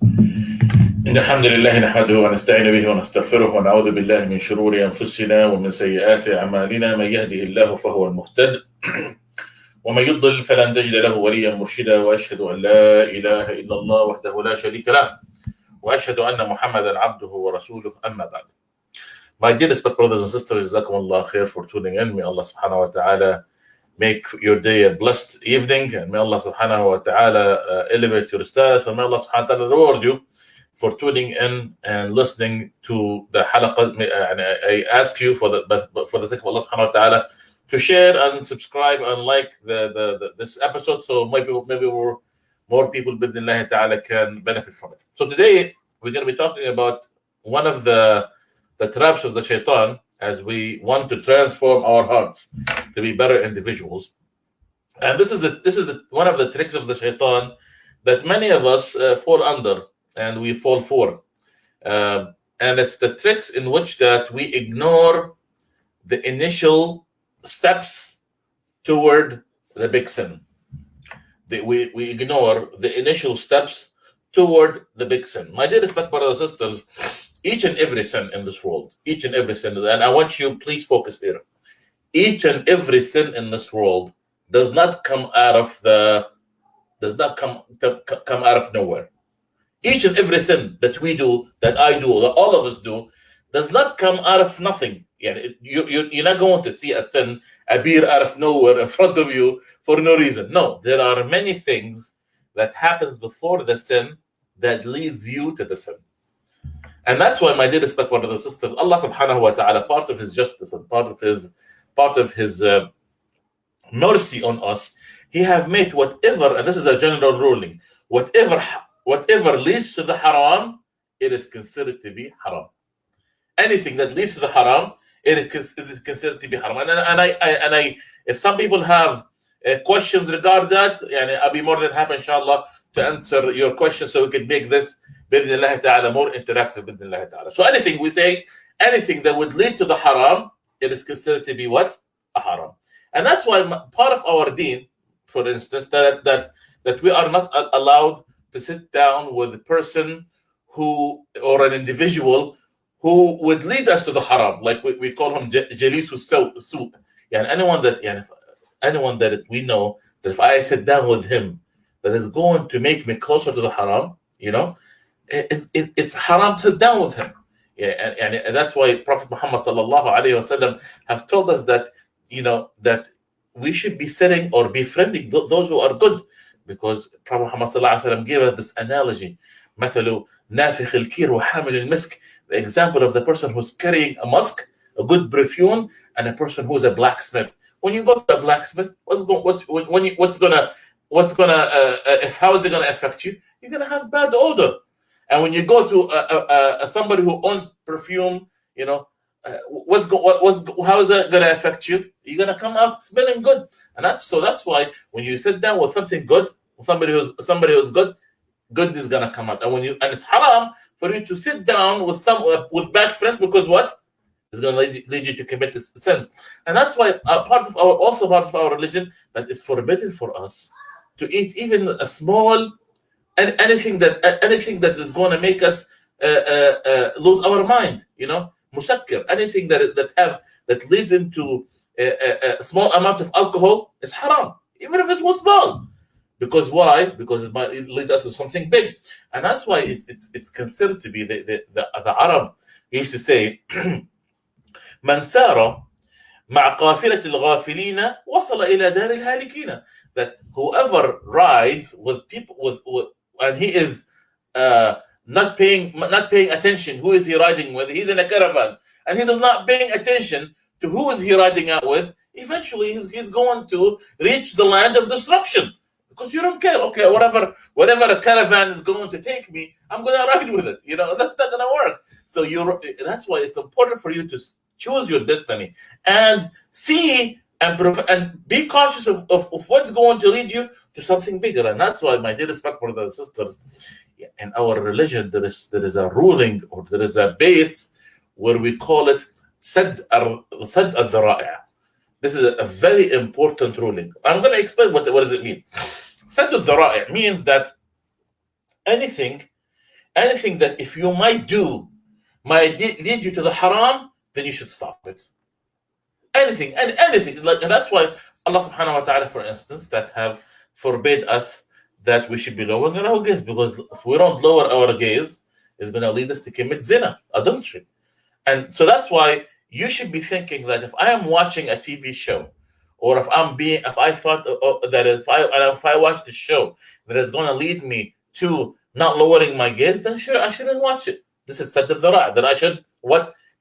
إن الحمد لله نحمده ونستعين به ونستغفره ونعوذ بالله من شرور أنفسنا ومن سيئات أعمالنا. من يهده الله فهو المهتد ومن يضلل فلن تجد له وليا مرشدا، وأشهد أن لا إله إلا الله وحده لا شريك له وأشهد أن محمدا عبده ورسوله. أما بعد. My dear respected brothers and sisters, Jazakallahukhair for tuning in. May Allah subhanahu wa ta'ala make your day a blessed evening, and may Allah subhanahu wa ta'ala elevate your status, and may Allah subhanahu wa ta'ala reward you for tuning in and listening to the halaqah. And I ask you for the sake of Allah subhanahu wa ta'ala to share and subscribe and like this episode, so maybe more people bidnillahi ta'ala can benefit from it. So today we're going to be talking about one of the traps of the Shaitan, as we want to transform our hearts to be better individuals. And this is one of the tricks of the Shaitan that many of us fall under and we fall for. And it's the tricks in which that we ignore the initial steps toward the big sin. We ignore the initial steps toward the big sin. My dear respected brothers and sisters, each and every sin in this world, each and every sin, and I want you, please focus here. Each and every sin in this world does not come out of nowhere. Each and every sin that we do, that I do, that all of us do, does not come out of nothing. You're not going to see a sin appear out of nowhere in front of you for no reason. No, there are many things that happens before the sin that leads you to the sin. And that's why, my dear respected brothers and sisters, Allah subhanahu wa ta'ala, part of his justice and part of his mercy on us, he have made whatever, and this is a general ruling, whatever leads to the haram, it is considered to be haram. Anything that leads to the haram, it is considered to be haram. And I if some people have questions regarding that, I'll be more than happy, inshallah, to answer your questions, so we can make this bidnillahi ta'ala more interactive, bidnillahi ta'ala. So anything we say, anything that would lead to the haram, it is considered to be what? A haram. And that's why part of our deen, for instance, that we are not allowed to sit down with a person or an individual who would lead us to the haram. Like we call him jalisu suq. Anyone that we know that if I sit down with him, that is going to make me closer to the haram, it's haram to sit down with him. And that's why Prophet Muhammad sallallahu alaihi wasallam have told us that that we should be sitting or befriending those who are good, because Prophet Muhammad sallallahu alaihi wasallam gave us this analogy: مثل نافخ الكير وحامل المسك. The example of the person who's carrying a musk, a good perfume, and a person who's a blacksmith. When you go to a blacksmith, how is it gonna affect you? You're gonna have bad odor. And when you go to somebody who owns perfume, how is that gonna affect you? You're gonna come out smelling good. And that's why when you sit down with something good, somebody who's good is gonna come out. And it's haram for you to sit down with bad friends, because what? It's gonna lead you to commit sins. And that's why part of our religion, that is forbidden for us to eat even a small anything that is going to make us lose our mind, musakkir, anything that leads into a small amount of alcohol is haram, even if it was small. Because why? Because it might lead us to something big. And that's why it's considered to be the Arab used to say, من سار مع قافلة الغافلين وصل إلى دار الهالكين. That whoever rides with people and he is not paying attention, who is he riding with? He's in a caravan and he does not paying attention to who is he riding out with. Eventually he's going to reach the land of destruction, because you don't care. Okay, whatever a caravan is going to take me, I'm going to ride with it. That's not going to work. So that's why it's important for you to choose your destiny and see and be conscious of what's going to lead you to something bigger. And that's why, my dear respected brothers and sisters, in our religion there is a ruling, or there is a base where we call it sadd al-dhara'i'. This is a very important ruling. I'm going to explain what does it mean. Sadd al-dhara'i' means that anything anything that if you might do might lead you to the haram, then you should stop it. Anything, and anything. And that's why Allah subhanahu wa ta'ala, for instance, that have forbid us that we should be lowering our gaze, because if we don't lower our gaze, it's going to lead us to commit zina, adultery. And so that's why you should be thinking that if I am watching a TV show, or if I thought that if I watch the show that is going to lead me to not lowering my gaze, then sure, I shouldn't watch it. This is sadd al-dhara', that I should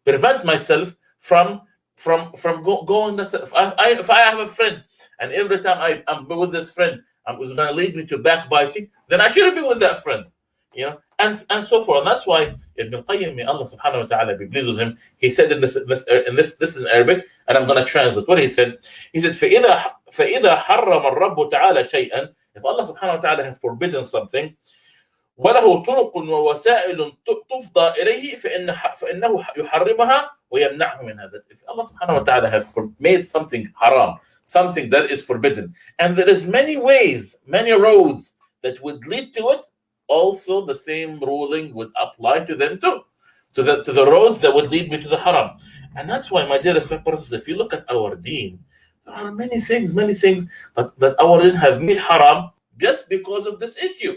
prevent myself from going. If I have a friend and every time I'm with this friend, it was going to lead me to backbiting, then I shouldn't be with that friend, and so forth. And that's why Ibn Qayyim, may Allah subhanahu wa ta'ala be pleased with him, he said in this is in Arabic, and I'm going to translate what he said. He said, فَإِذَا حَرَّمَ الرَّبُّ تَعَالَى شَيْئًا, if Allah subhanahu wa ta'ala has forbidden something, وَلَهُ طُرُقٌ وَوَسَائِلٌ تُفْضَى إِلَيْهِ فَإِنَّهُ يُحَرِّمَهَا وَيَمْنَعْهُ مِنْهَا. That if Allah subhanahu wa ta'ala has made something haram, something that is forbidden, and there is many ways, many roads that would lead to it, also the same ruling would apply to them too, to the roads that would lead me to the haram. And that's why, my dear respected brothers, if you look at our deen, there are many things that our deen have made haram just because of this issue.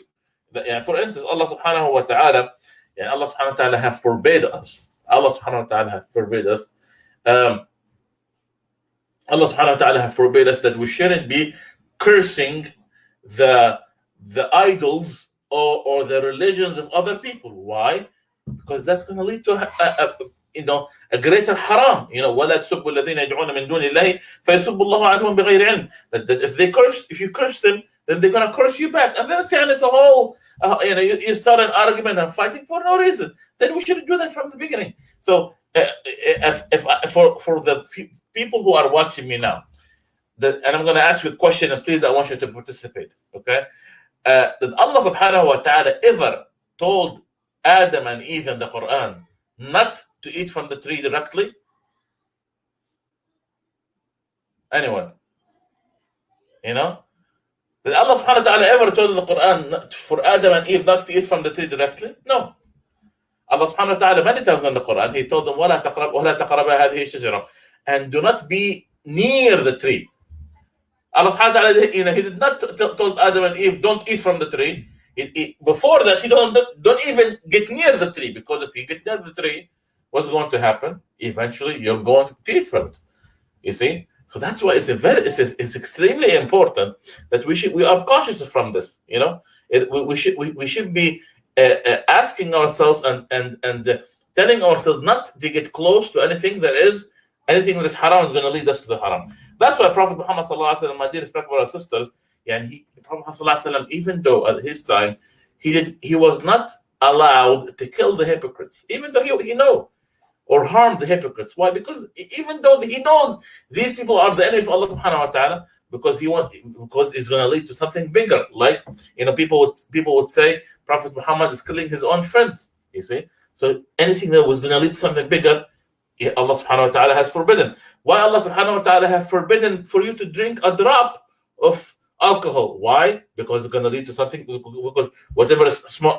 For instance, Allah subhanahu wa ta'ala have forbade us. Allah subhanahu wa ta'ala have forbade us. Allah subhanahu wa ta'ala have forbade us that we shouldn't be cursing the idols or the religions of other people. Why? Because that's going to lead to a greater haram. وَلَا تَسُبُّوا الَّذِينَ يَدْعُونَ مِن دُونِ اللَّهِ فَيَسُبُّوا اللَّهَ عَدْوًا بِغَيْرِ عِلْمٍ. That if you curse them, then they're going to curse you back. And then it's a whole, you start an argument and fighting for no reason. Then we shouldn't do that from the beginning. So for the people who are watching me now, and I'm going to ask you a question, and please, I want you to participate, okay? Did Allah subhanahu wa ta'ala ever told Adam and Eve in the Quran not to eat from the tree directly? Anyone? Did Allah subhanahu wa ta'ala ever told in the Quran for Adam and Eve not to eat from the tree directly? No. Allah subhanahu wa ta'ala many times in the Quran, he told them, وَلَا تَقْرَبَا هَذِهِ الشَّجَرَةِ, and do not be near the tree. Allah subhanahu wa ta'ala, he did not told Adam and Eve, don't eat from the tree. Before that, he don't even get near the tree, because if you get near the tree, what's going to happen? Eventually, you're going to eat from it. You see? So that's why it's extremely important that we are cautious from this. We should be asking ourselves and telling ourselves not to get close to anything that is haram is going to lead us to the haram. That's why Prophet Muhammad sallallahu alaihi wasallam, my dear respected brothers and sisters, Prophet Muhammad sallallahu alaihi wasallam, even though at his time he was not allowed to kill the hypocrites, even though he know or harm the hypocrites. Why? Because even though he knows these people are the enemy of Allah subhanahu wa ta'ala, because it's going to lead to something bigger. Like people would say Prophet Muhammad is killing his own friends. You see, so anything that was going to lead to something bigger, Allah subhanahu wa ta'ala has forbidden. Why Allah subhanahu wa ta'ala have forbidden for you to drink a drop of alcohol? Why? Because it's going to lead to something. Because whatever is small,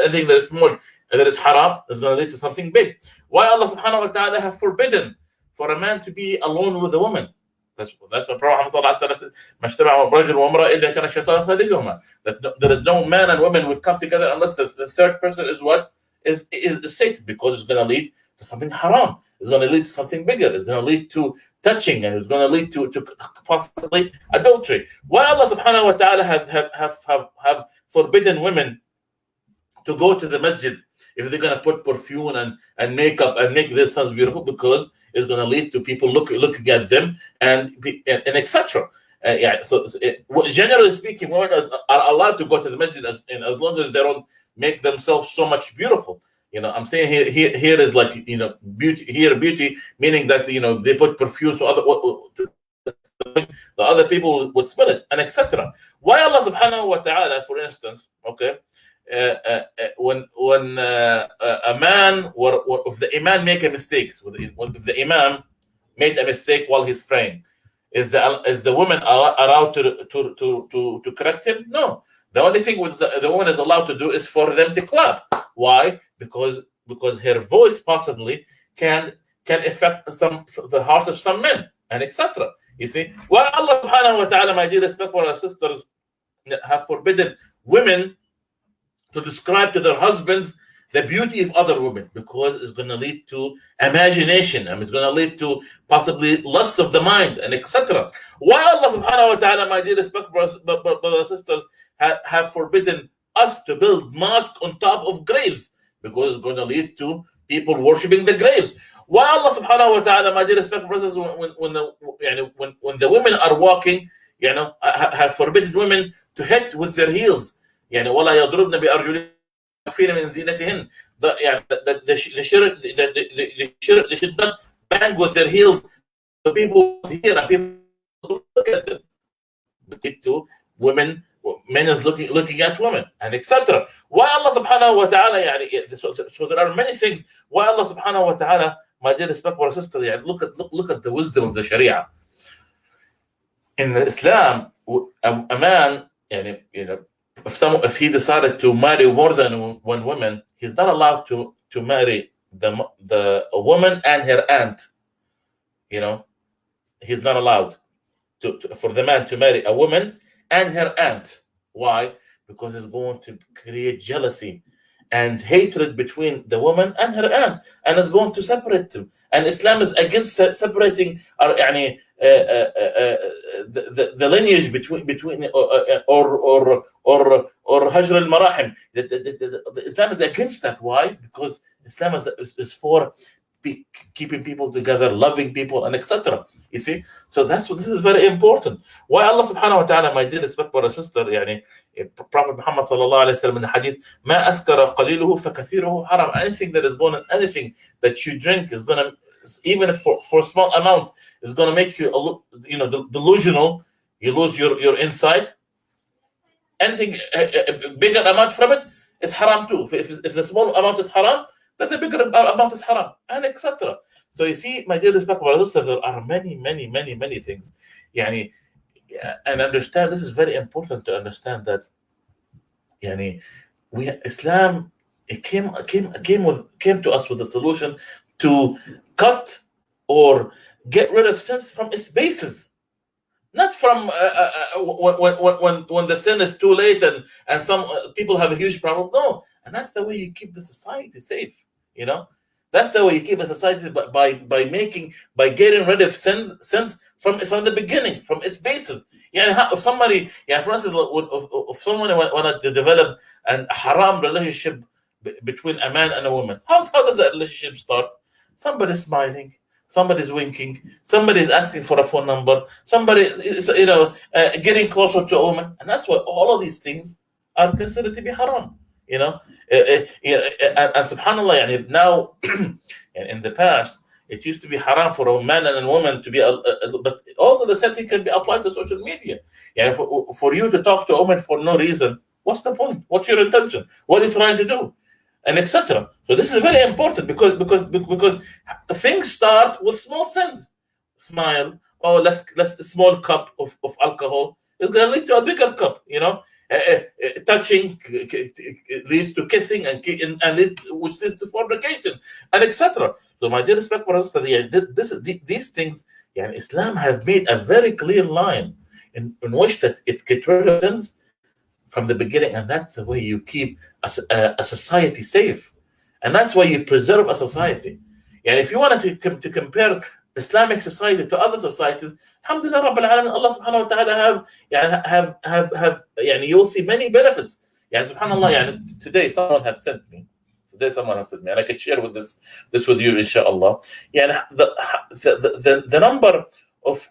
anything that is small and that is haram is going to lead to something big. Why Allah subhanahu wa ta'ala have forbidden for a man to be alone with a woman? That's what Prophet Muhammad said. That there is no man and woman would come together unless the third person is Satan, because it's going to lead to something haram. It's going to lead to something bigger. It's going to lead to touching, and it's going to lead to possibly adultery. Why Allah subhanahu wa ta'ala have forbidden women to go to the masjid if they're going to put perfume and makeup and make themselves beautiful? Because it's going to lead to people looking at them and etc. So generally speaking, women are allowed to go to the masjid as long as they don't make themselves so much beautiful. I'm saying here is like beauty meaning that they put perfume so the other people would smell it, and etc. Why Allah subhanahu wa ta'ala, for instance, okay, when a man or if the imam make a mistake, if the imam made a mistake while he's praying, is the woman allowed to correct him? No. The only thing the woman is allowed to do is for them to clap. Why? Because her voice possibly can affect the heart of some men, and etc. You see, why Allah subhanahu wa ta'ala, my dear respectful sisters, have forbidden women to describe to their husbands the beauty of other women, because it's going to lead to imagination, and it's going to lead to possibly lust of the mind, and etc. Why Allah subhanahu wa ta'ala, my dear respectful brothers and sisters, have forbidden us to build mosques on top of graves? Because it's going to lead to people worshipping the graves. Why Allah subhanahu wa ta'ala, my dear respectful brothers, when the women are walking, have forbidden women to hit with their heels. وَلَا يَضْرُبْنَ بِأَرْجُلِهِنَّ مِنْ زِينَتِهِنَّ. They should not bang with their heels. The people hear and people look at them. To women, men is looking at women, and etc. Why Allah subhanahu wa ta'ala, so there are many things. Why Allah subhanahu wa ta'ala, my dear respectful sister, look at the wisdom of the Sharia. In Islam, a man, if he decided to marry more than one woman, he's not allowed to marry a woman and her aunt. He's not allowed for the man to marry a woman and her aunt. Why? Because it's going to create jealousy and hatred between the woman and her aunt, and it's going to separate them. And Islam is against separating the lineage between or hajr al-marahim. Islam is against that. Why? Because Islam is for keeping people together, loving people, and etc. You see, so this is very important. Why Allah subhanahu wa ta'ala, my dear respectful sister, Prophet Muhammad sallallahu alaihi wasallam in the hadith, ما أسكر قليله فكثيره حرام. Anything that you drink is gonna, even for small amounts, is gonna make you delusional. You lose your insight. Anything a bigger amount from it is haram too. If the small amount is haram, then the bigger amount is haram, and etc. So you see, my dear respectful sisters, there are many things. And understand, this is very important to understand that Islam, it came to us with a solution to cut or get rid of sins from its basis. Not from when the sin is too late and some people have a huge problem. No, and that's the way you keep the society safe. That's the way you keep a society, by getting rid of sins from the beginning, from its basis. If somebody, for instance, if someone wanted to develop a haram relationship between a man and a woman, how does that relationship start? Somebody's smiling, somebody's winking, somebody's asking for a phone number, somebody is getting closer to a woman, and that's why all of these things are considered to be haram. And subhanallah, now in the past it used to be haram for a man and a woman to be, but also the same thing can be applied to social media. For you to talk to a woman for no reason, what's the point? What's your intention? What are you trying to do? And etc. So this is very important because things start with small sins. Smile, less a small cup of alcohol is going to lead to a bigger cup. Touching leads to kissing, which leads to fornication, and etc. So, my dear respectful sisters, these things, Islam have made a very clear line in which that it gets rid of sins from the beginning, and that's the way you keep a society safe, and that's why you preserve a society. If you wanted to compare Islamic society to other societies, alhamdulillah rabbil alamin, Allah subhanahu wa ta'ala have you'll see many benefits. Subhanallah, today someone have sent me, and I could share with this with you, inshallah. The number of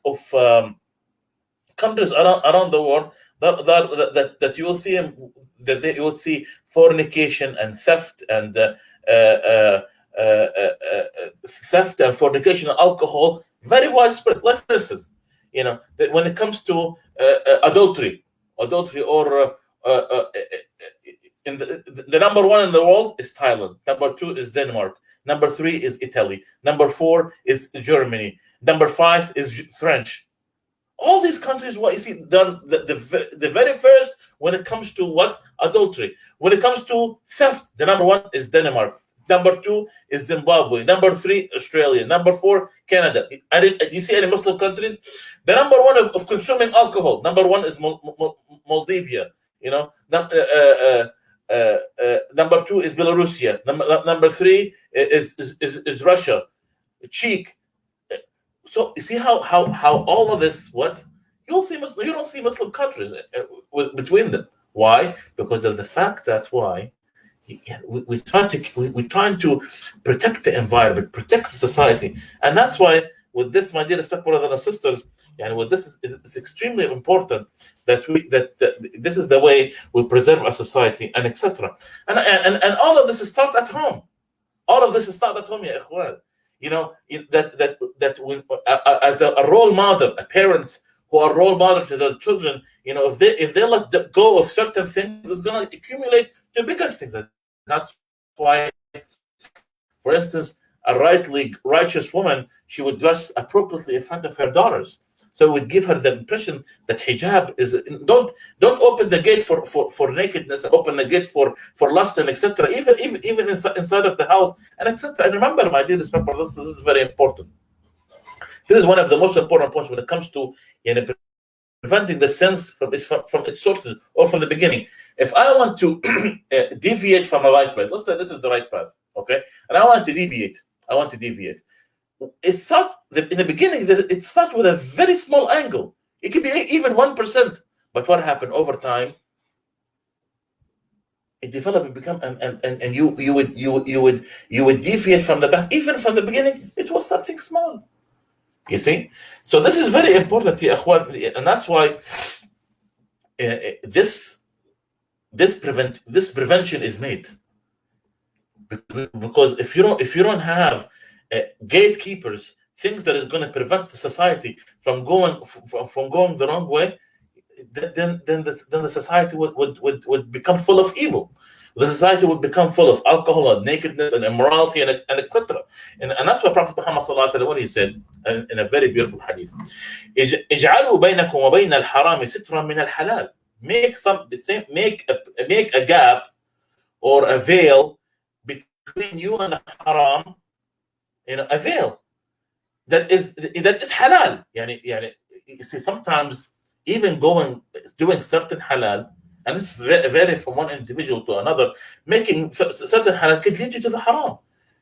countries around the world that you will see, that you will see fornication and theft and fornication and alcohol very widespread. Like for instance, when it comes to adultery or in the number one in the world is Thailand. Number two is Denmark. Number three is Italy. Number four is Germany. Number five is French. All these countries, what you see, the very first when it comes to what? Adultery. When it comes to theft, the number one is Denmark. Number two is Zimbabwe. Number three, Australia. Number four, Canada. Do you see any Muslim countries? The number one of consuming alcohol. Number one is Moldavia. You know. Number two is Belarusia. Number three is Russia. Czech. So you see how all of this, what? You don't see Muslim countries between them. Why? Because of the fact that we're trying to protect the environment, protect the society, and that's why with this, my dear respectful brothers and sisters, and with this, it's extremely important that this is the way we preserve our society, and etc. And all of this starts at home. All of this starts at home, ya ikhwan. You know that when, as a role model, parents who are role model to their children, you know, if they let go of certain things, it's going to accumulate to bigger things. That's why, for instance, a righteous woman, she would dress appropriately in front of her daughters. So it would give her the impression that hijab is don't open the gate for nakedness, open the gate for lust and etc. Even inside of the house and etc. And remember, my dear respectful, this is very important. This is one of the most important points when it comes to preventing the sins from its sources or from the beginning. If I want to deviate from a right path, let's say this is the right path, okay, and I want to deviate. It starts in the beginning. It starts with a very small angle. It could be even 1%. But what happened over time? It developed. It become and you would deviate from the path. Even from the beginning, it was something small. You see, so this is very important to Akhwan, and that's why this prevention is made, because if you don't have gatekeepers, things that is going to prevent the society from going the wrong way, then the society would become full of evil. The society would become full of alcohol and nakedness and immorality and etc. And that's what Prophet Muhammad sallallahu alaihi wasallam, what he said in a very beautiful hadith: "Ij'alu baynakum wa bayna al-haram sitran min al-halal." Make a gap or a veil between you and the haram. You know, a veil that is halal. You see, sometimes even doing certain halal, and it's vary from one individual to another, making certain halal could lead you to the haram.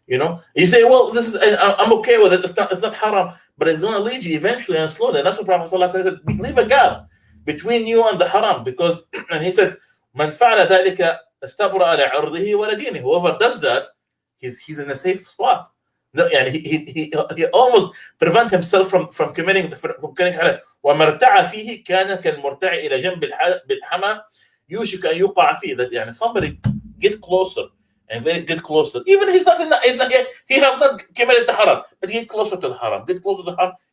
You know, you say, well, this is, I'm okay with it. It's not haram, but it's going to lead you eventually and slowly. And that's what Prophet ﷺ said: leave a gap between you and the haram, because, and he said, "Man fa'ala dhalika istabra ala 'irdihi wa dinihi." Whoever does that, he's in a safe spot. No, he almost prevent himself from committing halal. وَمَرْتَعَ فِيهِ كَانَ كَالْمُرْتَعِ إِلَى جَنْبِ بِالْحَمَى يُوشِكَ أَنْ يُقَعَ فِيهِ. That if somebody get closer, even he's not he has not committed the haram, but he get closer to the haram,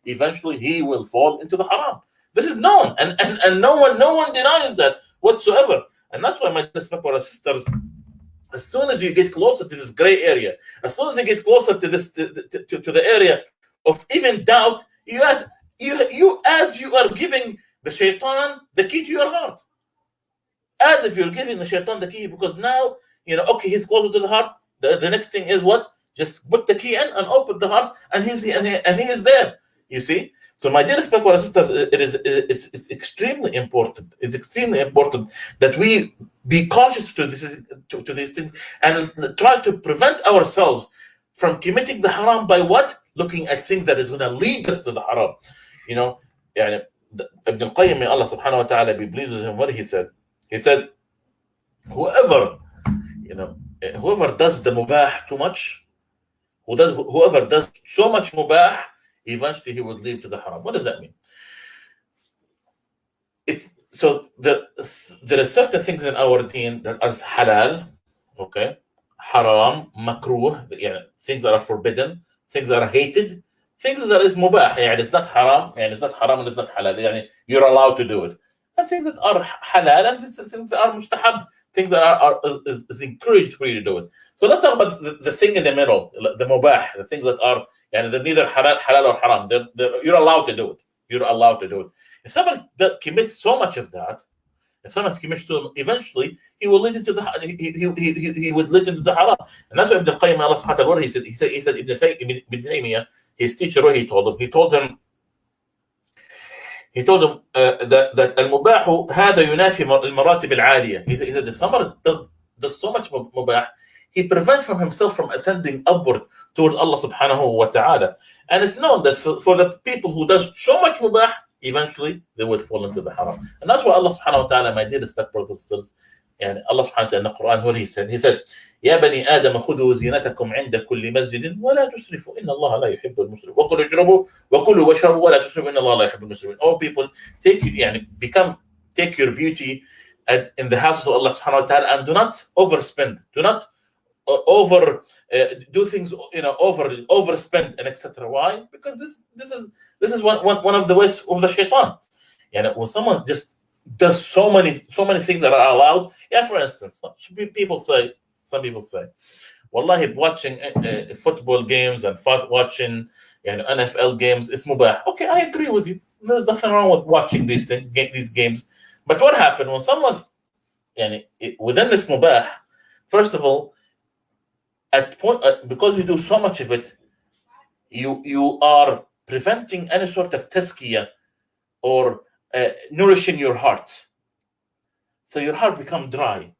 eventually he will fall into the haram. This is known, and no one denies that whatsoever. And that's why, my sisters, as soon as you get closer to this gray area, as soon as you get closer to this to the area of even doubt, as you are giving the shaitan the key to your heart, as if you're giving the shaitan the key, because now, okay, he's closer to the heart. The next thing is what? Just put the key in and open the heart, and he is there. You see. So, my dear brothers and sisters, it's extremely important. It's extremely important that we be cautious to these things and try to prevent ourselves from committing the haram by what? Looking at things that is going to lead us to the haram. Ibn al-Qayyim, may Allah subhanahu wa ta'ala be pleased with him, what he said? He said, whoever does the mubah too much, whoever does so much mubah, eventually he would lead to the haram. What does that mean? So there are certain things in our deen that are halal, okay, haram, makruh, things that are forbidden, things that are hated, things that is mubah, it's not haram, and it's not halal, you're allowed to do it. And things that are halal, and things that are mustahab, things that is encouraged for you to do it. So let's talk about the thing in the middle, the mubah, the things that are, they're neither halal or haram. You're allowed to do it. You're allowed to do it. If somebody commits so much of that, if someone commits to him, eventually he will lead into the he would lead into the haram. And that's what Ibn al-Qayyim, Allah subhanahu wa ta'ala, he said Ibn Taymiyyah, his teacher, what he told him that al-mubahu هذا ينافي المراتب العالية. He said if someone does so much mubah, he prevents from himself from ascending upward toward Allah subhanahu wa ta'ala. And it's known that for the people who does so much mubah, eventually they will fall into the haram. And that's why Allah subhanahu wa ta'ala, my dear respect brothers and sisters, and Allah subhanahu wa ta'ala in the Quran, what he said, يا بني آدم خذوا زينتكم عند كل مسجد ولا تسرفوا إن الله لا يحب المسرفين وكلوا واشربوا ولا تسرفوا إن الله لا يحب المسرفين. All people take your beauty in the house of Allah subhanahu wa ta'ala, and do not overspend, do not do things, overspend and etc. Why? Because this is one of the ways of the Shaitan. When someone just does so many things that are allowed, for instance, some people say, wallahi, watching football games and watching NFL games is mubah. Okay, I agree with you. There's nothing wrong with watching these games. But what happened when someone, within this mubah, first of all, because you do so much of it, you are preventing any sort of tazkiyah or nourishing your heart. So your heart becomes dry.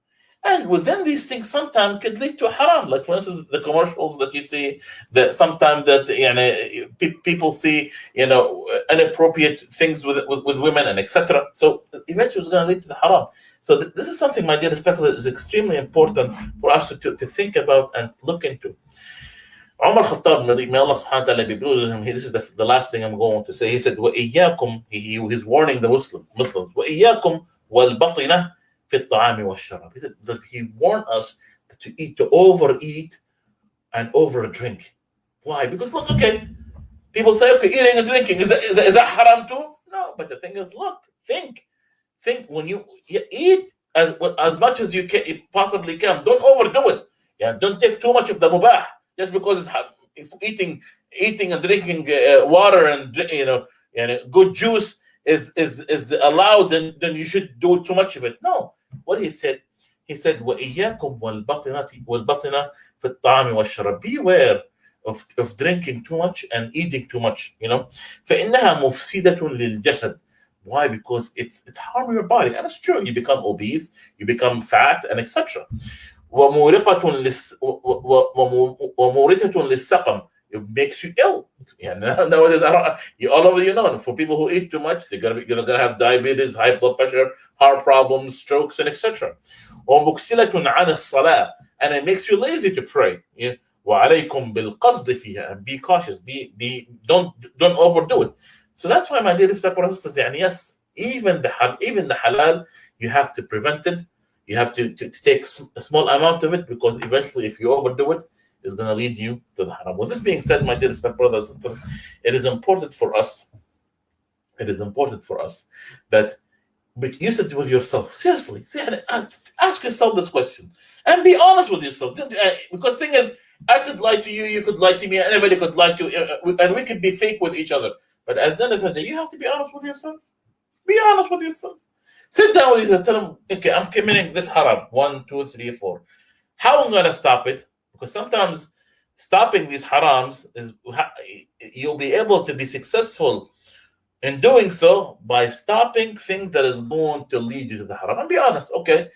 And within these things, sometimes could lead to haram. Like, for instance, the commercials that you see, that sometimes that people see, inappropriate things with women and etc. So eventually it's going to lead to the haram. So this is something, my dear respect, that is extremely important for us to think about and look into. Umar Khattab, may Allah subhanahu wa ta'ala be pleased with him, this is the last thing I'm going to say. He said, وَإِيَّاكُمْ, he's warning the Muslims, وَإِيَّاكُمْ وَالْبَطِنَةِ فِي الطَّعَامِ وَالشَّرَابِ. He said that he warned us to overeat and overdrink. Why? Because look, okay, people say, okay, eating and drinking, is that haram too? No, but the thing is, look, think when you eat as much as you possibly can. Don't overdo it. Don't take too much of the mubah. Just because if eating and drinking water and good juice is allowed, then you should do too much of it. No. What he said, وَإِيَّاكُمْ وَالْبَطِنَةِ فِي الطَّعَامِ وَالشَّرَابِ. Beware of drinking too much and eating too much. فَإِنَّهَا مُفْسِدَةٌ لِلْجَسَدِ. Why? Because it harms your body. And it's true. You become obese, you become fat, and etc. وَمُورِثَةٌ لِلسَّقَمِ. It makes you ill. Nowadays, all over for people who eat too much, they're going to have diabetes, high blood pressure, heart problems, strokes, and etc. وَمُكْسِلَةٌ عَنِ الصَّلَاةِ. And it makes you lazy to pray. وَعَلَيْكُمْ بِالْقَصْدِ فِيهَا. And be cautious. Don't overdo it. So that's why, my dear respect for sisters, yes, even the halal, you have to prevent it. You have to take a small amount of it, because eventually, if you overdo it, it's going to lead you to the haram. With this being said, my dear respect brothers and sisters, it is important for us that, but you said with yourself, seriously, ask yourself this question and be honest with yourself. Because thing is, I could lie to you, you could lie to me, anybody could lie to you, and we could be fake with each other. But at the end of the day, you have to be honest with yourself. Be honest with yourself. Sit down with yourself, tell them, okay, I'm committing this haram, 1, 2, 3, 4. How am I going to stop it? Because sometimes stopping these harams you'll be able to be successful in doing so by stopping things that is going to lead you to the haram. And be honest, okay,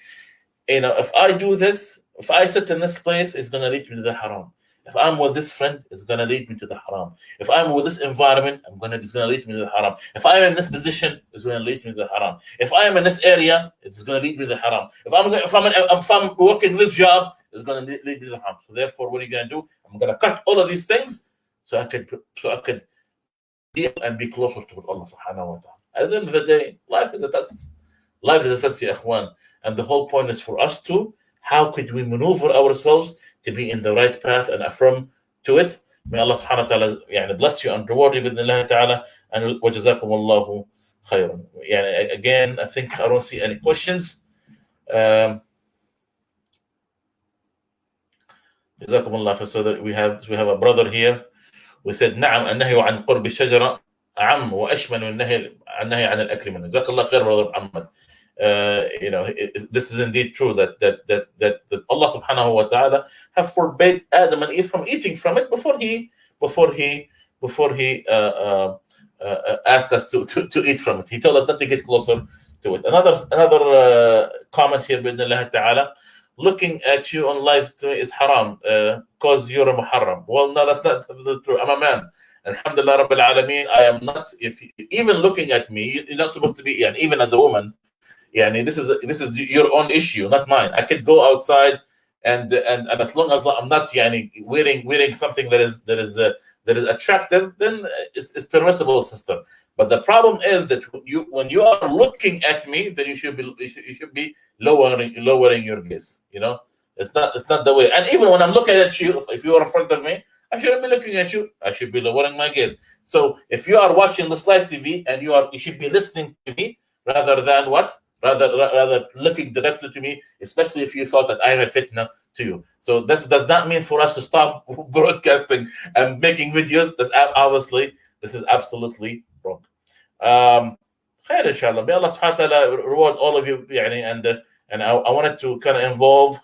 if I do this, if I sit in this place, it's going to lead me to the haram. If I'm with this friend, it's going to lead me to the haram. If I'm with this environment, it's going to lead me to the haram. If I'm in this position, it's going to lead me to the haram. If I am in this area, it's going to lead me to the haram. If I'm working this job, it's going to lead me to the haram. So therefore, what are you going to do? I'm going to cut all of these things so I could deal and be closer to Allah subhanahu wa ta'ala. At the end of the day, life is a test. Life is a test, ya ikhwan. And the whole point is for us to, how could we maneuver ourselves to be in the right path and affirm to it. May Allah subhanahu wa ta'ala bless you and reward you bidnillah ta'ala, and wa jazakumullahu khairan. Again, I think I don't see any questions. Jazakumullah khair. So that we have a brother here. We said نعم النهي عن قرب الشجرة أعم وأشمل من النهي عن الأكل منه. Jazakallah khair, brother Muhammad. this is indeed true that Allah subhanahu wa ta'ala have forbade Adam and Eve from eating from it before he asked us to eat from it. He told us not to get closer to it. Another comment here, bi'idhnillah ta'ala. Looking at you on live is haram because you're a muharram. Well, no, that's not true. I'm a man. Alhamdulillah Rabbil Alameen. I am not. If even looking at me, you're not supposed to be. And even as a woman, this is your own issue, not mine. I could go outside and as long as I'm not wearing something that is attractive, then it's permissible, sister. But the problem is that when you are looking at me, then you should be lowering your gaze. It's not the way. And even when I'm looking at you, if you are in front of me, I shouldn't be looking at you. I should be lowering my gaze. So if you are watching this live TV and you should be listening to me rather than what? Rather looking directly to me, especially if you thought that I am a fitna to you. So this does not mean for us to stop broadcasting and making videos. This is absolutely wrong. Khair, inshallah. May Allah subhanahu wa ta'ala reward all of you. And I wanted to kind of involve.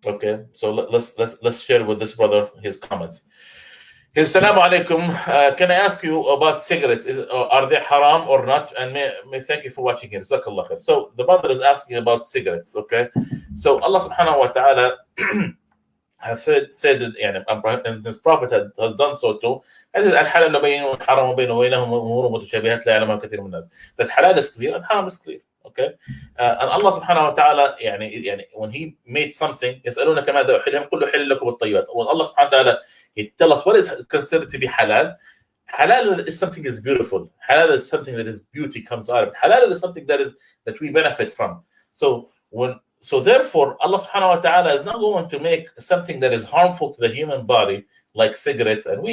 Okay, so let's share with this brother his comments. Assalamu alaikum. Can I ask you about cigarettes? Are they haram or not? And may thank you for watching here. Jazakallahukhair. So the brother is asking about cigarettes. Okay, so Allah subhanahu wa ta'ala have said that, and this prophet has done so too. That halal is clear and haram is clear. Okay, and Allah subhanahu wa ta'ala when He made something, يسألونك ماذا أحل قل أحل لكم الطيبات. When Allah subhanahu wa ta'ala He tell us what is considered to be halal. Halal is something that is beautiful. Halal is something that is beauty comes out of it. Halal is something that we benefit from. So therefore, Allah subhanahu wa ta'ala is not going to make something that is harmful to the human body, like cigarettes. And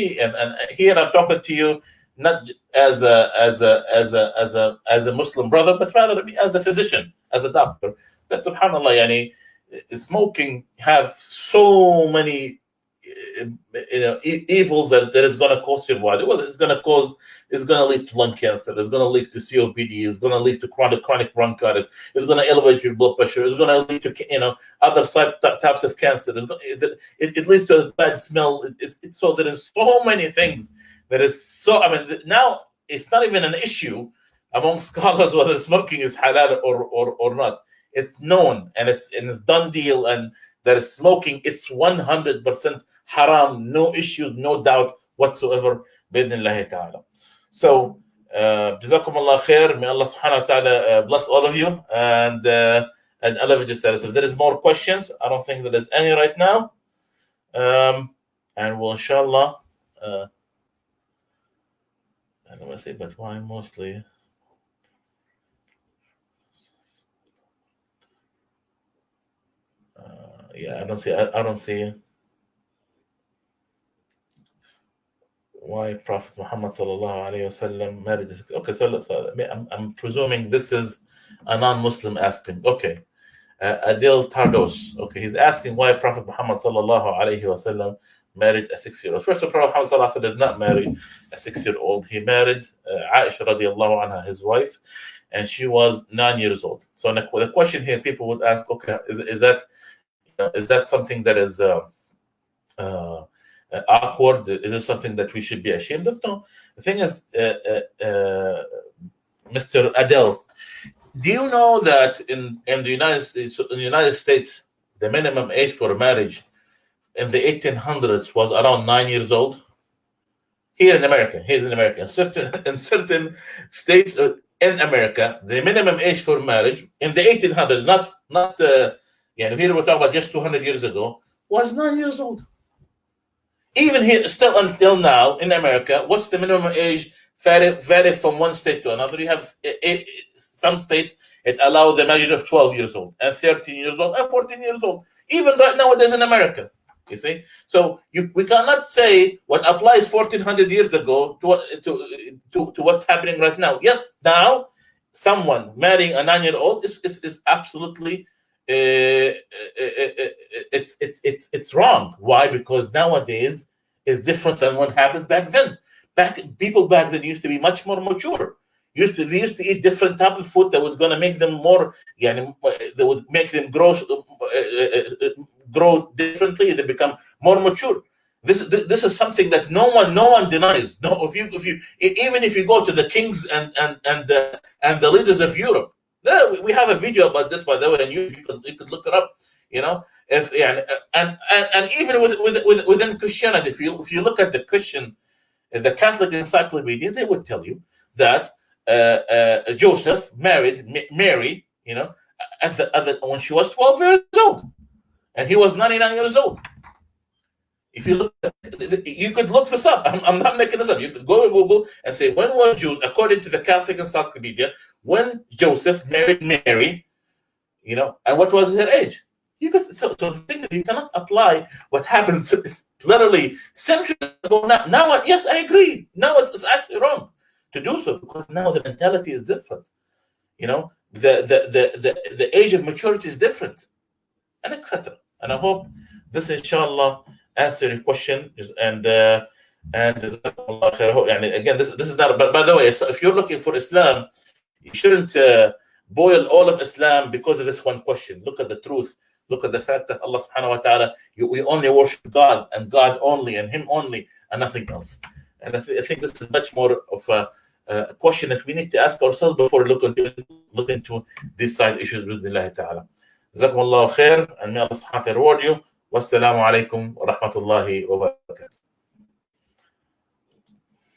here I'm talking to you not as a Muslim brother, but rather as a physician, as a doctor. That subhanallah, smoking have so many evils that is going to cause your body. Well, it's going to lead to lung cancer. It's going to lead to COPD. It's going to lead to chronic bronchitis. It's going to elevate your blood pressure. It's going to lead to other types of cancer. It leads to a bad smell. So there is so many things that is so. Now it's not even an issue among scholars whether smoking is halal or not. It's known and it's done deal, and that is smoking. It's 100% haram, no issues, no doubt whatsoever. Bi'idhnillahi ta'ala. So, Jazakallahukhair. May Allah subhanahu wa ta'ala bless all of you and elevate your status. If there is more questions, I don't think that there's any right now. And we'll inshallah. I don't want to say, but why mostly? I don't see why Prophet Muhammad sallallahu alaihi wasallam married. Okay, so I'm presuming this is a non-Muslim asking. Okay, Adil Tardos. Okay, he's asking why Prophet Muhammad sallallahu alaihi wasallam married a 6-year-old. First of all, Prophet Muhammad sallallahu alaihi wasallam did not marry a 6-year-old. He married Aisha radiallahu anha, his wife, and she was 9 years old. So the question here, people would ask, okay, is that something that is awkward? Is it something that we should be ashamed of? No. The thing is, Mr. Adele, do you know that in the United States, the minimum age for marriage in the 1800s was around 9 years old? Here in America, in certain states in America, the minimum age for marriage in the 1800s, not here we're talking about just 200 years ago, was 9 years old. Even here, still until now in America, what's the minimum age? Vary from one state to another. You have some states it allow the measure of 12 years old and 13 years old and 14 years old. Even right nowadays in America, you see. So we cannot say what applies 1400 years ago to what's happening right now. Yes, now someone marrying a 9-year-old is absolutely it's wrong. Why? Because nowadays is different than what happens back then. People back then used to be much more mature. They used to eat different type of food that was going to make them more, that would make them grow differently. They become more mature. This is something that no one denies. No, even if you go to the kings and the leaders of Europe, we have a video about this, by the way, and you could look it up. If and even within Christianity, if you look at the Catholic encyclopedia, they would tell you that Joseph married Mary, when she was 12 years old, and he was 99 years old. If you look, you could look this up. I'm not making this up. You could go to Google and say, when were Jews, according to the Catholic encyclopedia, when Joseph married Mary, and what was her age? So the thing is, you cannot apply what happens literally centuries ago. Now, yes, I agree. Now it's actually wrong to do so, because now the mentality is different. The age of maturity is different, and etc. And I hope this, inshallah, answer your question. And again, this is not. But by the way, if you're looking for Islam, you shouldn't boil all of Islam because of this one question. Look at the truth. Look at the fact that Allah subhanahu wa ta'ala, we only worship God and God only and Him only and nothing else. And I think this is much more of a question that we need to ask ourselves before look into these side issues with Allah ta'ala. Jazakallahukhair, and may Allah subhanahu wa ta'ala reward you. Wassalamu alaikum wa rahmatullahi wa barakatuh.